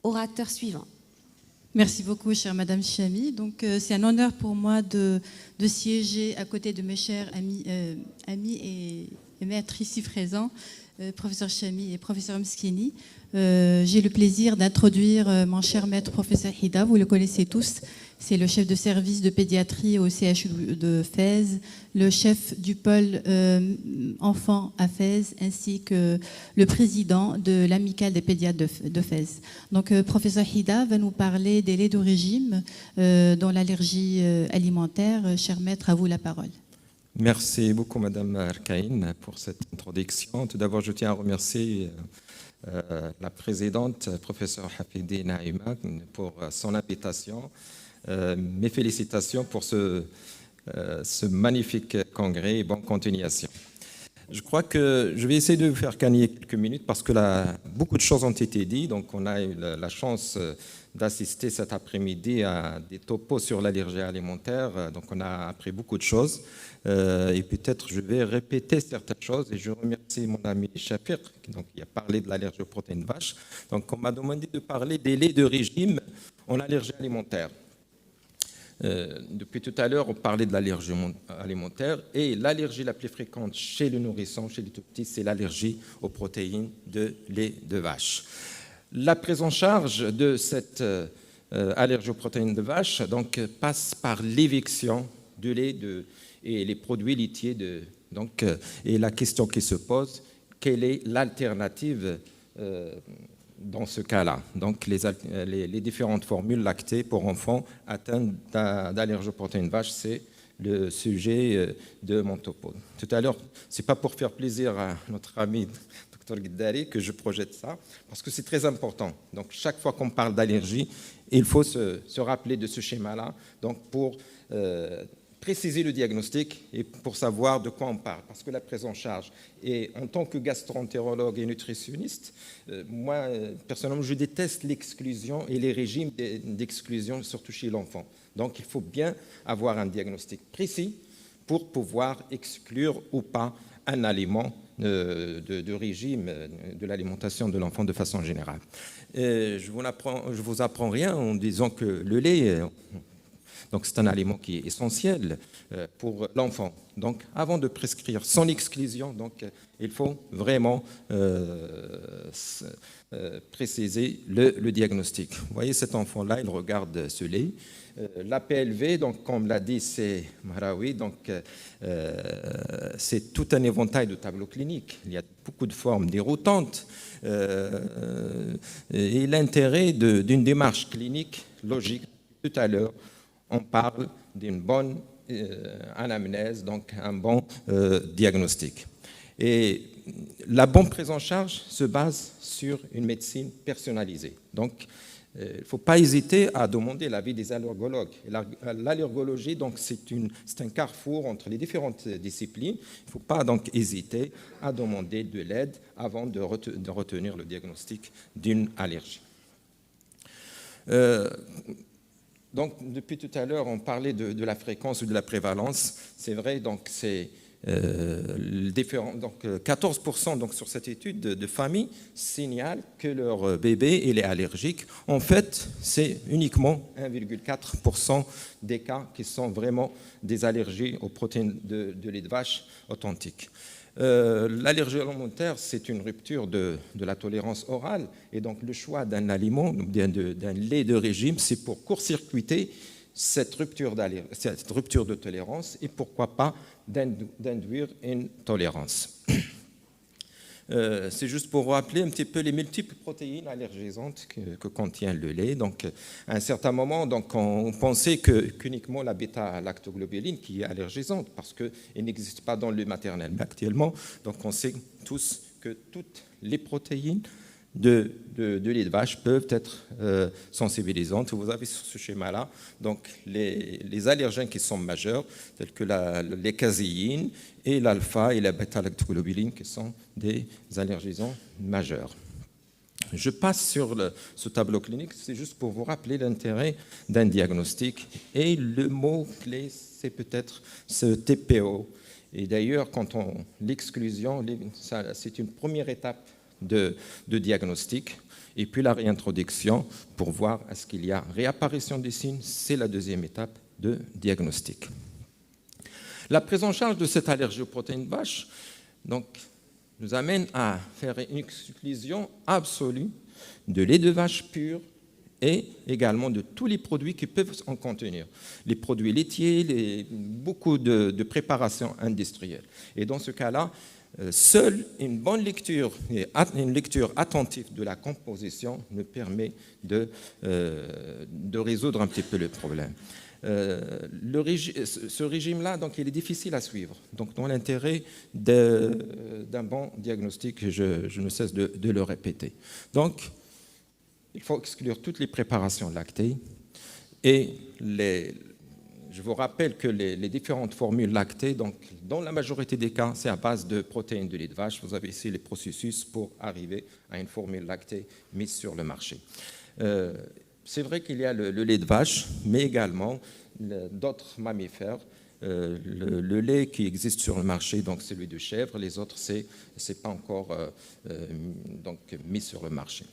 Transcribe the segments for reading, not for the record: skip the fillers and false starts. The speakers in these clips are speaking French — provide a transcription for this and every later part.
orateur suivant. Merci beaucoup, chère Madame Chami. Donc, c'est un honneur pour moi de siéger à côté de mes chers amis et maîtres ici présents, professeur Chami et professeur Mskini. J'ai le plaisir d'introduire mon cher maître professeur Hida, vous le connaissez tous. C'est le chef de service de pédiatrie au CHU de Fès, le chef du pôle enfants à Fès, ainsi que le président de l'amicale des pédiatres de Fès. Donc, professeur Hida va nous parler des laits de régime, dont l'allergie alimentaire. Cher maître, à vous la parole. Merci beaucoup, Madame Arkaïn, pour cette introduction. Tout d'abord, je tiens à remercier la présidente, professeure Hafidi Naïma, pour son invitation. Mes félicitations pour ce magnifique congrès et bonne continuation. Je crois que je vais essayer de vous faire gagner quelques minutes parce que beaucoup de choses ont été dites. Donc, on a eu la chance d'assister cet après-midi à des topos sur l'allergie alimentaire. Donc, on a appris beaucoup de choses. Et peut-être je vais répéter certaines choses. Et je remercie mon ami Shafir, qui a parlé de l'allergie aux protéines de vache. Donc, on m'a demandé de parler des laits de régime en allergie alimentaire. Depuis tout à l'heure, on parlait de l'allergie alimentaire et l'allergie la plus fréquente chez le nourrisson, chez les tout-petits, c'est l'allergie aux protéines de lait de vache. La prise en charge de cette allergie aux protéines de vache donc, passe par l'éviction du lait et les produits laitiers. Et la question qui se pose, quelle est l'alternative dans ce cas-là? Donc, les différentes formules lactées pour enfants atteints d'allergie aux protéines de vache, c'est le sujet de mon topo. Tout à l'heure, ce n'est pas pour faire plaisir à notre ami Dr Guiddari que je projette ça, parce que c'est très important. Donc, chaque fois qu'on parle d'allergie, il faut se rappeler de ce schéma-là, donc pour préciser le diagnostic et pour savoir de quoi on parle, parce que la prise en charge, et en tant que gastro-entérologue et nutritionniste, moi, personnellement, je déteste l'exclusion et les régimes d'exclusion, surtout chez l'enfant. Donc, il faut bien avoir un diagnostic précis pour pouvoir exclure ou pas un aliment de régime de l'alimentation de l'enfant de façon générale. Je vous apprends rien en disant que le lait... Donc, c'est un aliment qui est essentiel pour l'enfant. Donc, avant de prescrire son exclusion, donc, il faut vraiment préciser le diagnostic. Vous voyez, cet enfant-là, il regarde ce lait. La PLV, donc, comme l'a dit, c'est Mahraoui, donc c'est tout un éventail de tableaux cliniques. Il y a beaucoup de formes déroutantes. Et l'intérêt d'une démarche clinique logique, tout à l'heure, on parle d'une bonne anamnèse, donc un bon diagnostic. Et la bonne prise en charge se base sur une médecine personnalisée. Donc, il ne faut pas hésiter à demander l'avis des allergologues. L'allergologie, donc, c'est un carrefour entre les différentes disciplines. Il ne faut pas donc hésiter à demander de l'aide avant de retenir le diagnostic d'une allergie. Donc, depuis tout à l'heure, on parlait de la fréquence ou de la prévalence. C'est vrai, donc c'est différent. Donc, 14% donc, sur cette étude de familles signalent que leur bébé il est allergique. En fait, c'est uniquement 1,4% des cas qui sont vraiment des allergies aux protéines de lait de vache authentiques. L'allergie alimentaire, c'est une rupture de la tolérance orale et donc le choix d'un aliment, d'un lait de régime, c'est pour court-circuiter cette rupture de tolérance et pourquoi pas d'induire une tolérance. C'est juste pour rappeler un petit peu les multiples protéines allergisantes que contient le lait. Donc, à un certain moment, donc, on pensait qu'uniquement la bêta-lactoglobuline qui est allergisante parce qu'elle n'existe pas dans le lait maternel. Mais actuellement, donc, on sait tous que toutes les protéines de lait de vache peuvent être sensibilisantes. Vous avez sur ce schéma-là donc les allergènes qui sont majeurs, tels que les caséines et l'alpha et la bêta-lactoglobuline qui sont des allergisants majeurs. Je passe sur ce tableau clinique, c'est juste pour vous rappeler l'intérêt d'un diagnostic. Et le mot-clé, c'est peut-être ce TPO. Et d'ailleurs, l'exclusion, c'est une première étape de diagnostic. Et puis la réintroduction pour voir est-ce qu'il y a réapparition des signes, c'est la deuxième étape de diagnostic. La prise en charge de cette allergie aux protéines vaches donc, nous amène à faire une exclusion absolue de lait de vache pur et également de tous les produits qui peuvent en contenir. Les produits laitiers, beaucoup de préparations industrielles. Et dans ce cas-là, seule une bonne lecture et une lecture attentive de la composition nous permet de résoudre un petit peu le problème. Ce régime-là, donc, il est difficile à suivre. Donc, dans l'intérêt d'un bon diagnostic, je ne cesse de le répéter. Donc, il faut exclure toutes les préparations lactées et je vous rappelle que les différentes formules lactées, donc, dans la majorité des cas, c'est à base de protéines de lait de vache. Vous avez ici les processus pour arriver à une formule lactée mise sur le marché. C'est vrai qu'il y a le lait de vache, mais également d'autres mammifères. Le lait qui existe sur le marché, donc celui de chèvre, les autres, c'est pas encore donc, mis sur le marché.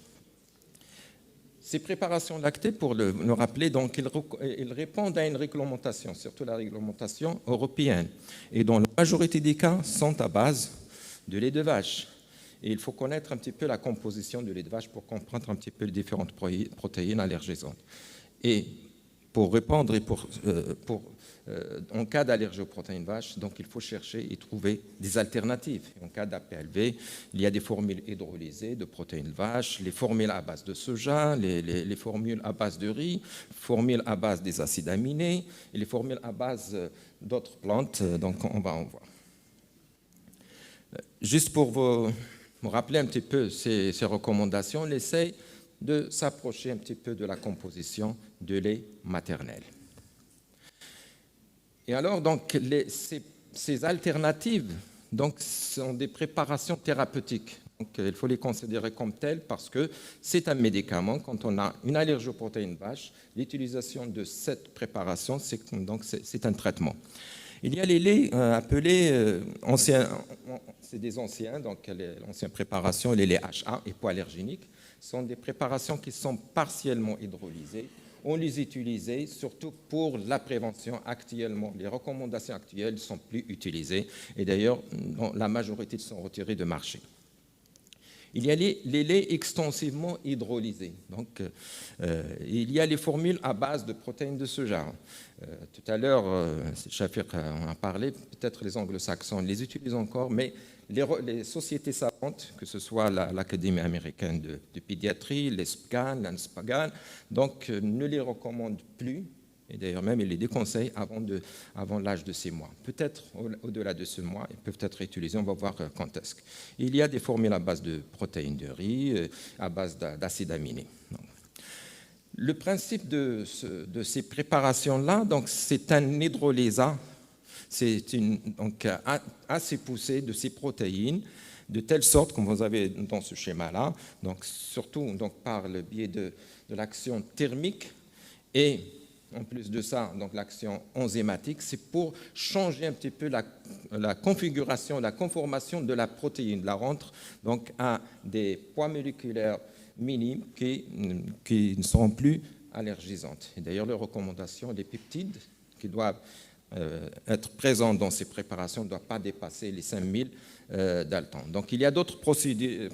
Ces préparations lactées, pour le rappeler, donc, ils répondent à une réglementation, surtout la réglementation européenne, et dans la majorité des cas, sont à base de lait de vache. Et il faut connaître un petit peu la composition de lait de vache pour comprendre un petit peu les différentes protéines allergisantes. Et pour répondre et en cas d'allergie aux protéines vaches, donc il faut chercher et trouver des alternatives. En cas d'APLV, il y a des formules hydrolysées de protéines vaches, les formules à base de soja, les formules à base de riz, formules à base des acides aminés et les formules à base d'autres plantes. Donc on va en voir. Juste pour vous rappeler un petit peu ces recommandations, on essaie de s'approcher un petit peu de la composition de lait maternel. Et alors, donc, ces alternatives donc, sont des préparations thérapeutiques. Donc, il faut les considérer comme telles parce que c'est un médicament. Quand on a une allergie aux protéines vaches, l'utilisation de cette préparation, c'est un traitement. Il y a les laits appelés anciens, c'est des anciens, donc l'ancienne préparation, les laits HA, hypoallergéniques, sont des préparations qui sont partiellement hydrolysées. On les utilisait surtout pour la prévention actuellement. Les recommandations actuelles ne sont plus utilisées et d'ailleurs, la majorité sont retirées de marché. Il y a les laits extensivement hydrolysés. Donc, il y a les formules à base de protéines de soja. Tout à l'heure, Shafir en a parlé, peut-être les anglo-saxons les utilisent encore, mais les sociétés savantes, que ce soit l'Académie américaine de pédiatrie, l'ESPGHAN, l'ANSPGHAN, donc ne les recommandent plus, et d'ailleurs même ils les déconseillent avant l'âge de 6 mois. Peut-être au-delà de ce mois, ils peuvent être utilisés, on va voir quand est-ce. Il y a des formules à base de protéines de riz, à base d'acides aminés. Le principe de ces préparations-là, donc c'est un hydrolysat. C'est donc assez poussé de ces protéines, de telle sorte, comme vous avez dans ce schéma-là, donc surtout donc, par le biais de l'action thermique et en plus de ça, donc l'action enzymatique, c'est pour changer un petit peu la configuration, la conformation de la protéine, la rendre donc à des poids moléculaires minimes qui ne seront plus allergisantes. Et d'ailleurs, les recommandations des peptides qui doivent être présents dans ces préparations ne doivent pas dépasser les 5000 Dalton. Donc il y a d'autres procédés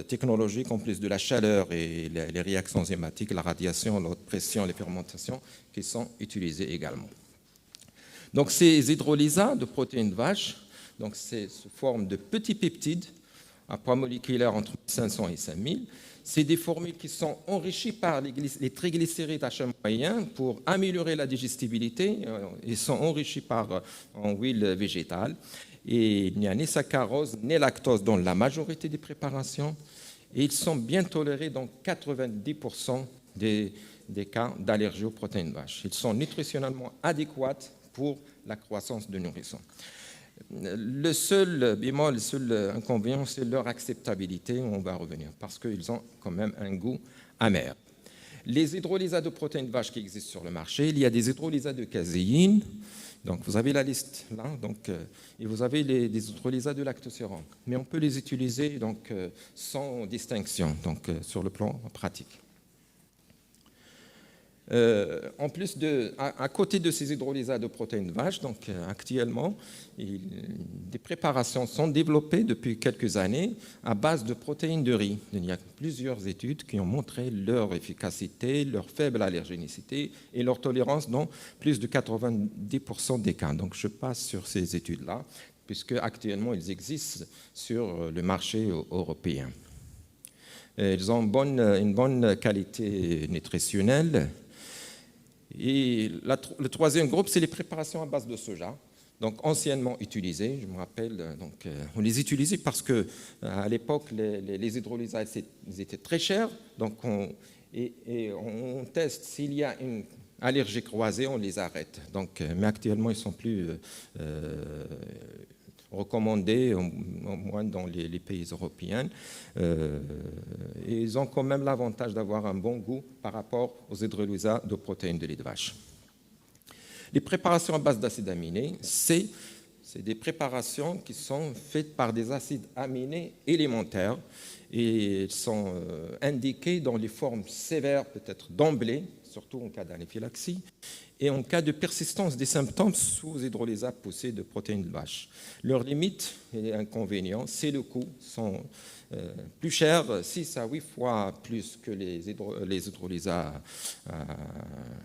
technologiques en plus de la chaleur et les réactions enzymatiques, la radiation, la haute pression, les fermentations qui sont utilisées également. Donc ces hydrolysats de protéines de vache, donc c'est sous forme de petits peptides à poids moléculaire entre 500 et 5000. C'est des formules qui sont enrichies par les triglycérides H moyen pour améliorer la digestibilité. Ils sont enrichis en huile végétale. Et il n'y a ni saccharose ni lactose dans la majorité des préparations. Et ils sont bien tolérés dans 90% des cas d'allergie aux protéines vaches. Ils sont nutritionnellement adéquats pour la croissance de nourrissons. Le seul bémol, le seul inconvénient, c'est leur acceptabilité, on va revenir, parce qu'ils ont quand même un goût amer. Les hydrolysats de protéines de vache qui existent sur le marché, il y a des hydrolysats de caséine, donc vous avez la liste là, et vous avez des hydrolysats de lactosérum. Mais on peut les utiliser sans distinction, sur le plan pratique. En plus à côté de ces hydrolysats de protéines de vache, actuellement, des préparations sont développées depuis quelques années à base de protéines de riz. Il y a plusieurs études qui ont montré leur efficacité, leur faible allergénicité et leur tolérance dans plus de 90% des cas. Donc je passe sur ces études-là, puisque actuellement ils existent sur le marché européen. Ils ont une bonne qualité nutritionnelle. Et le troisième groupe, c'est les préparations à base de soja, donc anciennement utilisées. Je me rappelle, on les utilisait parce que à l'époque, les hydrolysats étaient très chers, donc on teste s'il y a une allergie croisée, on les arrête. Mais actuellement, ils ne sont plus recommandés, au moins dans les pays européens. Et ils ont quand même l'avantage d'avoir un bon goût par rapport aux hydrolysats de protéines de lait de vache. Les préparations à base d'acides aminés, c'est des préparations qui sont faites par des acides aminés élémentaires et sont indiquées dans les formes sévères, peut-être d'emblée, surtout en cas d'anaphylaxie, et en cas de persistance des symptômes sous hydrolysats poussés de protéines de vache. Leur limite et inconvénient, c'est le coût. Ils sont plus chers, 6 à 8 fois plus que les hydrolysats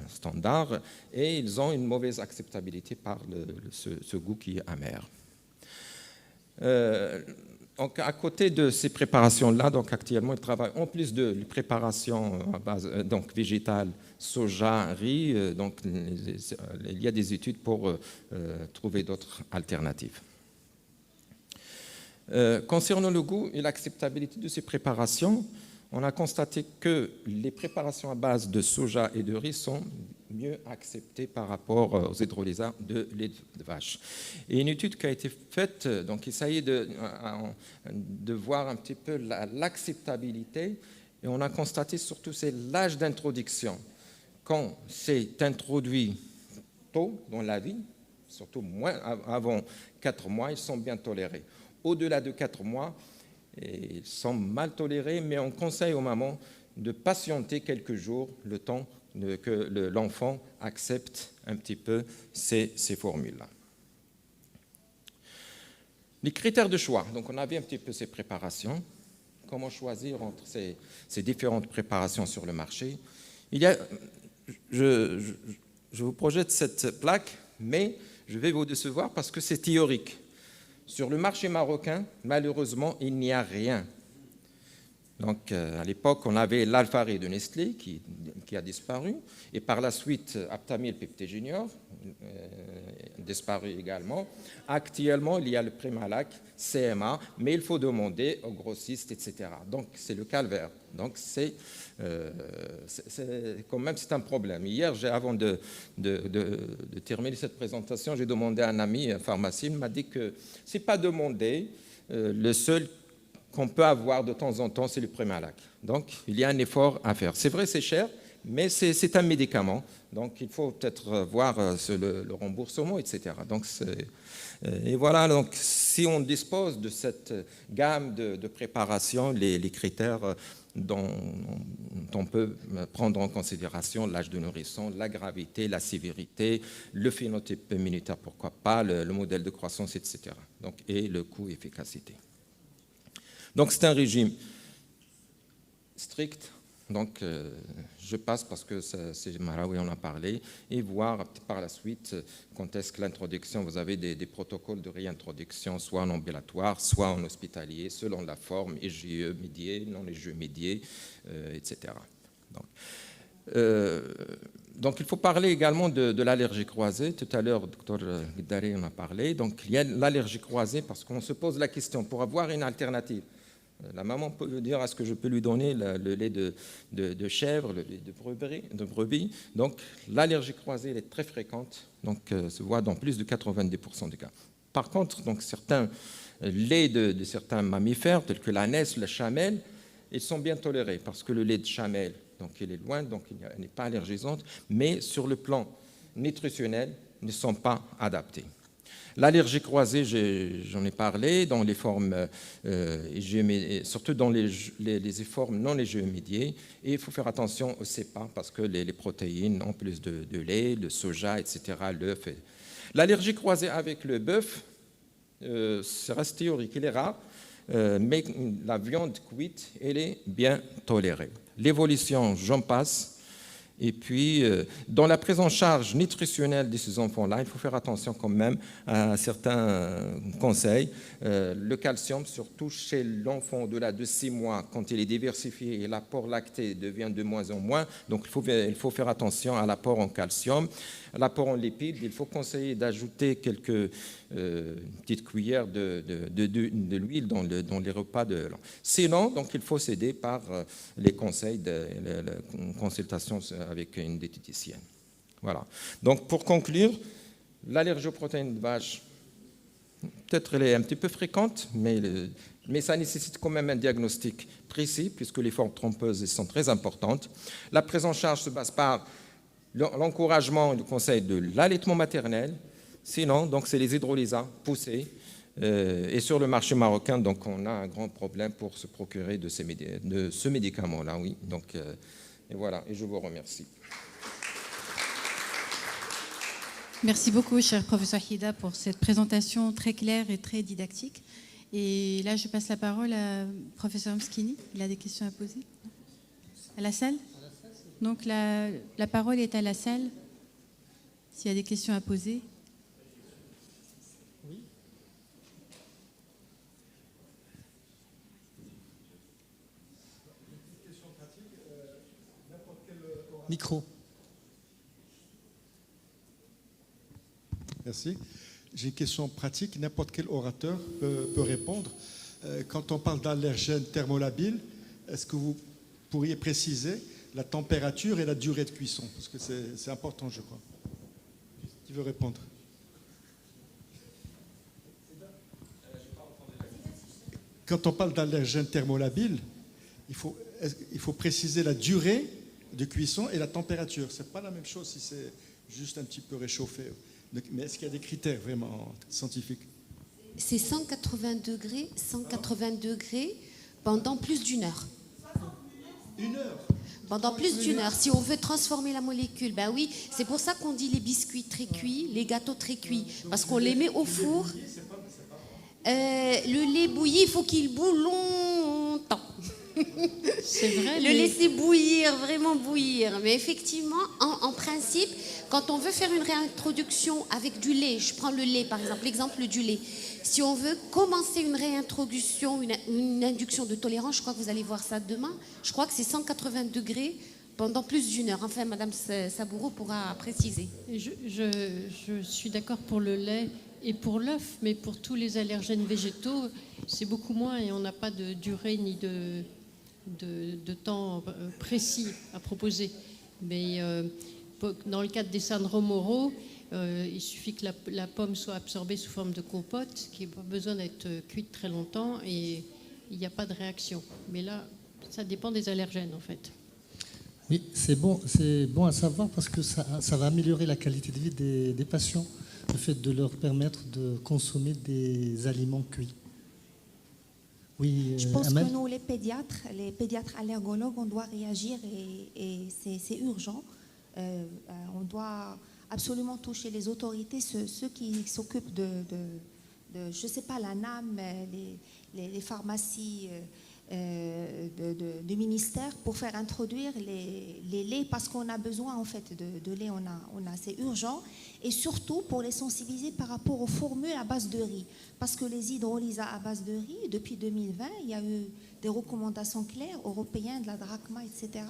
standards, et ils ont une mauvaise acceptabilité par ce goût qui est amer. Donc, à côté de ces préparations-là, actuellement, ils travaillent en plus de préparations à base végétale, soja, riz. Il y a des études pour trouver d'autres alternatives. Concernant le goût et l'acceptabilité de ces préparations, on a constaté que les préparations à base de soja et de riz sont mieux acceptées par rapport aux hydrolysats de lait de vache. Et une étude qui a été faite, il s'agit de voir un petit peu l'acceptabilité, et on a constaté surtout c'est l'âge d'introduction. Quand c'est introduit tôt dans la vie, surtout moins avant 4 mois, ils sont bien tolérés. Au-delà de 4 mois, ils sont mal tolérés, mais on conseille aux mamans de patienter quelques jours, le temps que l'enfant accepte un petit peu ces formules-là. Les critères de choix, on avait un petit peu ces préparations. Comment choisir entre ces différentes préparations sur le marché? Je vous projette cette plaque, mais je vais vous décevoir parce que c'est théorique. Sur le marché marocain, malheureusement, il n'y a rien. À l'époque, on avait l'Alfaré de Nestlé qui a disparu, et par la suite, Aptamil Pepté Junior, disparu également. Actuellement, il y a le Primalac, CMA, mais il faut demander aux grossistes, etc. Donc, c'est le calvaire. Donc, quand même, c'est un problème. Hier, avant de terminer cette présentation, j'ai demandé à un ami, un pharmacien, il m'a dit que ce n'est pas demandé. Le seul qu'on peut avoir de temps en temps, c'est le Primalac. Donc, il y a un effort à faire. C'est vrai, c'est cher, mais c'est un médicament. Donc, il faut peut-être voir le remboursement, etc. Et voilà, donc, si on dispose de cette gamme de préparation, les critères dont on peut prendre en considération l'âge de nourrisson, la gravité, la sévérité, le phénotype immunitaire, pourquoi pas, le modèle de croissance, etc. Et le coût-efficacité. Donc, c'est un régime strict. Je passe parce que c'est Marawi, on en a parlé, et voir par la suite quand est-ce que l'introduction, vous avez des protocoles de réintroduction, soit en ambulatoire, soit en hospitalier, selon la forme, EGE médié, non EGE médié, etc. Donc, il faut parler également de l'allergie croisée. Tout à l'heure, le docteur Guidari en a parlé. Donc, il y a l'allergie croisée parce qu'on se pose la question, pour avoir une alternative, la maman peut dire, est-ce que je peux lui donner le lait de chèvre, le lait de brebis. Donc, l'allergie croisée elle est très fréquente, se voit dans plus de 90% des cas. Par contre, certains laits de certains mammifères, tels que l'ânesse, le chamel, ils sont bien tolérés parce que le lait de chamel, donc elle est loin, donc elle n'est pas allergisante, mais sur le plan nutritionnel, ne sont pas adaptés. L'allergie croisée, j'en ai parlé, dans les formes, surtout dans les formes non IgE-médiées. Et il faut faire attention au CEPA, parce que les protéines, en plus de lait, le soja, etc., l'œuf. L'allergie croisée avec le bœuf, ça reste théorique, il est rare, mais la viande cuite, elle est bien tolérée. L'évolution, j'en passe. Et puis, dans la prise en charge nutritionnelle de ces enfants-là, il faut faire attention quand même à certains conseils. Le calcium, surtout chez l'enfant au-delà de 6 mois, quand il est diversifié et l'apport lacté devient de moins en moins, donc il faut faire attention à l'apport en calcium. L'apport en lipides, il faut conseiller d'ajouter quelques petites cuillères de l'huile dans les repas. Sinon, donc, il faut s'aider par les conseils de la consultation avec une diététicienne. Voilà. Donc, pour conclure, l'allergie aux protéines de vache, peut-être elle est un petit peu fréquente, mais ça nécessite quand même un diagnostic précis, puisque les formes trompeuses sont très importantes. La prise en charge se base par l'encouragement et le conseil de l'allaitement maternel. Sinon, donc, c'est les hydrolysats poussés. Et sur le marché marocain, donc, on a un grand problème pour se procurer de ce médicament-là. Oui. Donc, et voilà, et je vous remercie. Merci beaucoup, cher professeur Hida, pour cette présentation très claire et très didactique. Et là, je passe la parole à professeur Mskini. Il a des questions à poser. À la salle ? Donc, la parole est à la salle. S'il y a des questions à poser. Oui. Micro. Merci. J'ai une question pratique. N'importe quel orateur peut répondre. Quand on parle d'allergènes thermolabiles, est-ce que vous pourriez préciser la température et la durée de cuisson? Parce que c'est important, je crois. Qui veut répondre? Quand on parle d'allergènes thermolabiles, il faut préciser la durée de cuisson et la température. Ce n'est pas la même chose si c'est juste un petit peu réchauffé. Mais est-ce qu'il y a des critères vraiment scientifiques? C'est 180 degrés pendant plus d'une heure. Une heure? Pendant plus d'une heure. Si on veut transformer la molécule, ben oui, c'est pour ça qu'on dit les biscuits très cuits, les gâteaux très cuits, parce qu'on les met au four. Le lait bouilli, il faut qu'il boue longtemps. C'est vrai. Le laisser bouillir, vraiment bouillir. Mais effectivement, en principe, quand on veut faire une réintroduction avec du lait, je prends le lait par exemple, l'exemple du lait. Si on veut commencer une réintroduction, une induction de tolérance, je crois que vous allez voir ça demain, je crois que c'est 180 degrés pendant plus d'une heure. Enfin, Madame Sabourou pourra préciser. Je suis d'accord pour le lait et pour l'œuf, mais pour tous les allergènes végétaux, c'est beaucoup moins et on n'a pas de durée ni de temps précis à proposer. Mais dans le cadre des syndromes oraux, il suffit que la pomme soit absorbée sous forme de compote, qui n'a pas besoin d'être cuite très longtemps et il n'y a pas de réaction. Mais là, ça dépend des allergènes en fait. Oui, c'est bon à savoir parce que ça va améliorer la qualité de vie des patients, le fait de leur permettre de consommer des aliments cuits. Oui, je pense Ahmed. que nous, les pédiatres allergologues, on doit réagir et c'est urgent. On doit absolument toucher les autorités, ceux qui s'occupent de je ne sais pas, la NAM, les pharmacies du ministère pour faire introduire les laits parce qu'on a besoin en fait de lait, c'est urgent, et surtout pour les sensibiliser par rapport aux formules à base de riz, parce que les hydrolysats à base de riz, depuis 2020, il y a eu des recommandations claires européennes de la DRACMA, etc.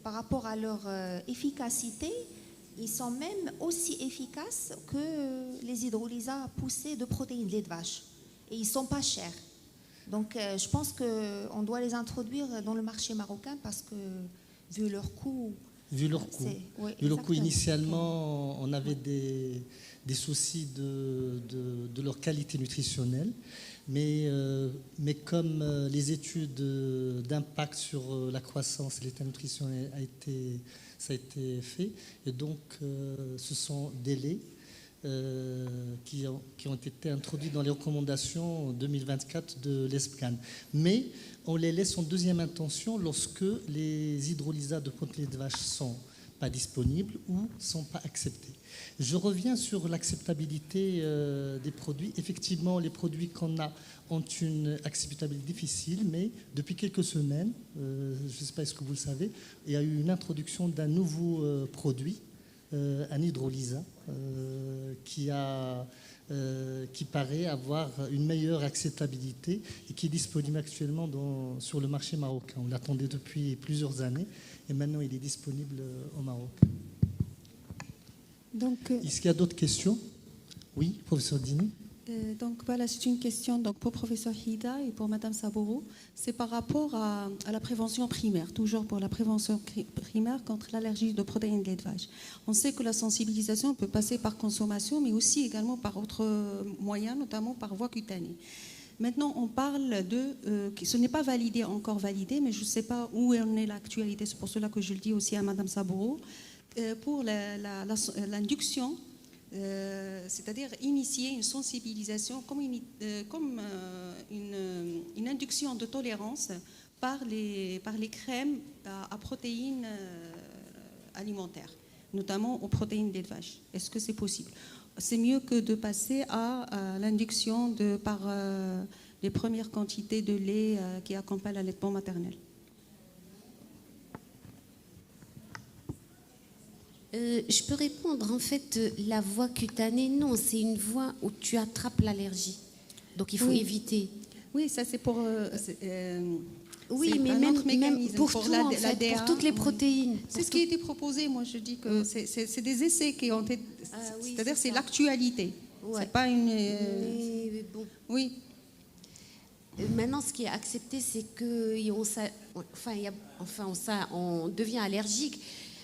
par rapport à leur efficacité. Ils sont même aussi efficaces que les hydrolysats poussés de protéines de lait de vache. Et ils ne sont pas chers. Donc je pense qu'on doit les introduire dans le marché marocain parce que vu leur coût... Vu leur coût, initialement, on avait des soucis de leur qualité nutritionnelle. Mais comme les études d'impact sur la croissance et l'état de nutrition ça a été fait, et donc ce sont des laits qui ont été introduits dans les recommandations 2024 de l'ESPCAN. Mais on les laisse en deuxième intention lorsque les hydrolysats de protéines de vache sont pas disponibles ou sont pas acceptés. Je reviens sur l'acceptabilité des produits. Effectivement, les produits qu'on a ont une acceptabilité difficile, mais depuis quelques semaines, je ne sais pas est-ce que vous le savez, il y a eu une introduction d'un nouveau produit, un hydrolysat, qui paraît avoir une meilleure acceptabilité et qui est disponible actuellement sur le marché marocain. On l'attendait depuis plusieurs années et maintenant il est disponible au Maroc. Donc, Est-ce qu'il y a d'autres questions? Oui, professeur Dini. donc voilà, c'est une question donc, pour professeur Hida et pour madame Saboro. C'est par rapport à la prévention primaire, toujours pour la prévention primaire contre l'allergie de protéines de lait de vache. On sait que la sensibilisation peut passer par consommation, mais aussi également par autres moyens, notamment par voie cutanée. Maintenant, on parle ce n'est pas encore validé, mais je ne sais pas où en est l'actualité, c'est pour cela que je le dis aussi à madame Saboro, pour l'induction, c'est-à-dire initier une sensibilisation comme une induction de tolérance par les crèmes à protéines alimentaires, notamment aux protéines des vaches. Est-ce que c'est possible? C'est mieux que de passer à l'induction par les premières quantités de lait qui accompagnent l'allaitement maternel. Je peux répondre. En fait, la voie cutanée, non, c'est une voie où tu attrapes l'allergie. Donc, il faut éviter. Oui, ça c'est pour... oui, c'est mais même pour tout, en fait, pour toutes les protéines. C'est ce qui a été proposé. Moi, je dis que c'est des essais qui ont été... oui, c'est-à-dire c'est c'est ça. l'actualité. Ouais. C'est pas une... Mais bon. Oui. Maintenant, ce qui est accepté, c'est on devient allergique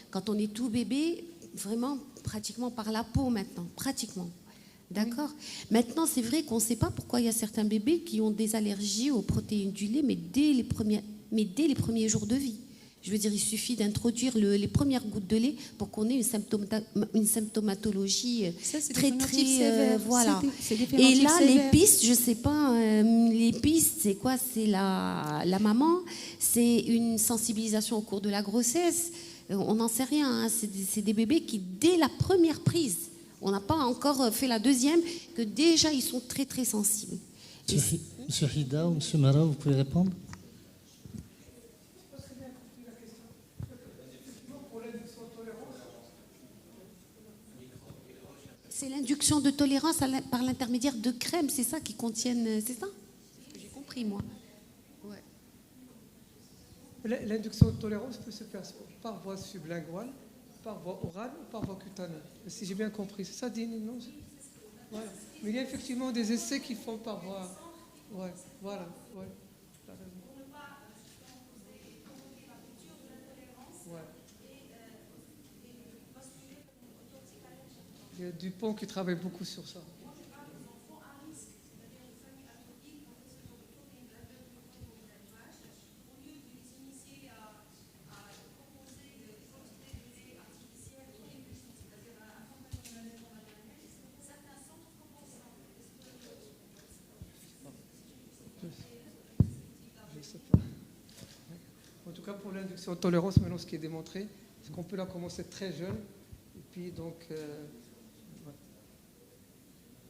quand on est tout bébé, vraiment pratiquement par la peau maintenant, pratiquement. D'accord. Maintenant, c'est vrai qu'on ne sait pas pourquoi il y a certains bébés qui ont des allergies aux protéines du lait, mais dès les premiers jours de vie. Je veux dire, il suffit d'introduire les premières gouttes de lait pour qu'on ait une symptomatologie très sévère. Voilà. Et là, les pistes, je ne sais pas, les pistes, c'est quoi? C'est la maman, c'est une sensibilisation au cours de la grossesse. On n'en sait rien. Hein. C'est des bébés qui, dès la première prise, on n'a pas encore fait la deuxième, que déjà ils sont très très sensibles. Monsieur Hida ou Monsieur Mara, vous pouvez répondre? C'est l'induction de tolérance par l'intermédiaire de crèmes, c'est ça qui contiennent, c'est ça? C'est ce que j'ai compris moi. Ouais. L'induction de tolérance peut se faire par voie sublinguale, par voie orale ou par voie cutanée. Si j'ai bien compris, c'est ça, Dini, non? Voilà. Mais il y a effectivement des essais qui font par voie. Ouais, voilà. Ouais. Ouais. Il y a Dupont qui travaille beaucoup sur ça. Je ne sais pas. En tout cas, pour l'induction de tolérance, maintenant, ce qui est démontré, c'est qu'on peut la commencer très jeune. Et puis, donc,